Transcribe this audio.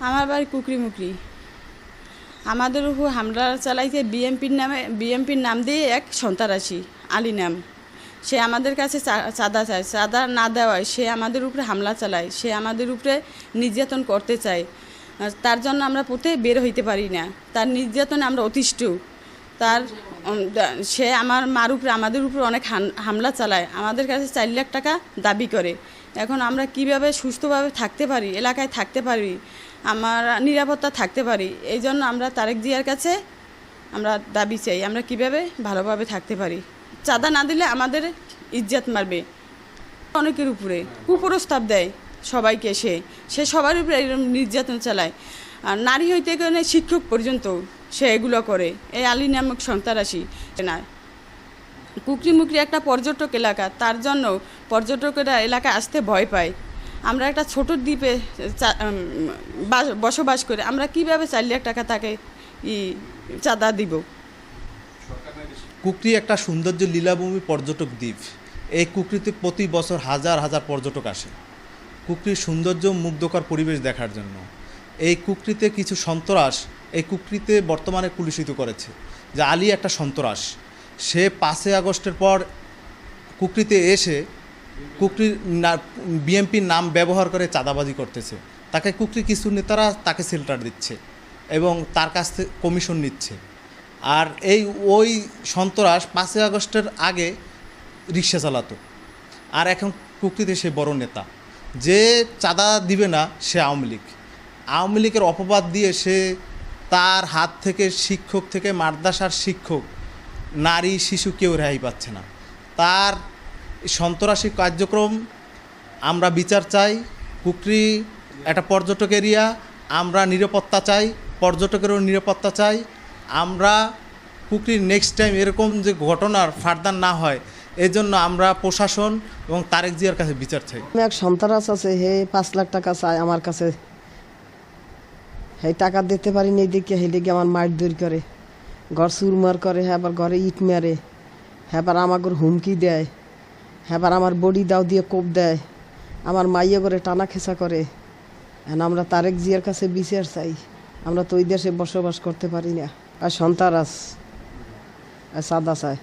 আমার বাড়ি কুকরিমুকরি। আমাদের উপর হামলা চালাইছে বিএমপির নাম দিয়ে এক সন্ত্রাসী আলী নাম। সে আমাদের কাছে চাঁদা চায়, চাঁদা না দেওয়ায় সে আমাদের উপরে হামলা চালায়, সে আমাদের উপরে নির্যাতন করতে চায়। তার জন্য আমরা পথে বের হইতে পারি না, তার নির্যাতনে আমরা অতিষ্ঠ। সে আমার মার উপরে আমাদের উপরে অনেক হামলা চালায়, আমাদের কাছে 4 লাখ টাকা দাবি করে। এখন আমরা কিভাবে সুস্থভাবে থাকতে পারি, এলাকায় থাকতে পারি, আমার নিরাপত্তা থাকতে পারি, এই জন্য আমরা তারেক জিয়ার কাছে আমরা দাবি চাই আমরা কিভাবে ভালোভাবে থাকতে পারি। চাঁদা না দিলে আমাদের ইজ্জত মারবে, অনেকের উপরে কুপ্রস্তাব দেয় সবাইকে। সে সবার উপরে নির্যাতন চালায়, আর নারী হইতে গেলে শিক্ষক পর্যন্ত সে এগুলো করে। এই আলী নামক সন্ত্রাসী না। কুকরিমুকরি একটা পর্যটক এলাকা, তার জন্য পর্যটকেরা এলাকায় আসতে ভয় পায়। আমরা একটা ছোট দ্বীপে বসবাস করে আমরা কিভাবে 4 লাখ টাকা তাকে চাঁদা দিব। কুকরি একটা সৌন্দর্য লীলাভূমি পর্যটক দ্বীপ। এই কুকরিতে প্রতি বছর হাজার হাজার পর্যটক আসে কুকরির সৌন্দর্য মুগ্ধকর পরিবেশ দেখার জন্য। এই কুকরিতে কিছু সন্ত্রাস এই কুকরিতে বর্তমানে কুলুষিত করেছে যে আলী একটা সন্ত্রাস। সে 5 আগস্টের পর কুকরিতে এসে কুকরির বিএমপির নাম ব্যবহার করে চাঁদাবাজি করতেছে। তাকে কুকরি কিছু নেতারা তাকে শেল্টার দিচ্ছে এবং তার কাছ থেকে কমিশন নিচ্ছে। আর ওই সন্ত্রাস 5 আগস্টের আগে রিক্সা চালাতো, আর এখন কুকরিতে সে বড় নেতা। যে চাঁদা দিবে না সে আওয়ামী লীগের অপবাদ দিয়ে সে তার হাত থেকে শিক্ষক থেকে মাদ্রাসার শিক্ষক, নারী শিশু কেউ রেহাই পাচ্ছে না। তার সন্ত্রাসী কার্যক্রম আমরা বিচার চাই। কুকরি একটা পর্যটক এরিয়া, আমরা নিরাপত্তা চাই, পর্যটকেরও নিরাপত্তা চাই। আমরা কুকরির নেক্সট টাইম এরকম যে ঘটনার ফার্দার না হয় এই জন্য আমরা প্রশাসন এবং তারেক জিয়ার কাছে বিচার চাই। এক সন্ত্রাস আছে, হে 5 লাখ টাকা চায় আমার কাছে, হে টাকা দিতে পারিনি, দেখে হে দেখে আমার মার দূর করে, ঘর চুরমার করে, হ্যাঁ আবার ঘরে ইট মারে, হ্যাঁ আবার আমাকে হুমকি দেয়, হ্যাঁ আবার আমার বডি দাও দিয়ে কোপ দেয়, আমার মাইয়া করে টানা খেসা করে। এখন আমরা তারেক জিয়ার কাছে বিচার চাই। আমরা তো ওই দেশে বসবাস করতে পারি না। আর সন্ত্রাস আর চাঁদা চায়।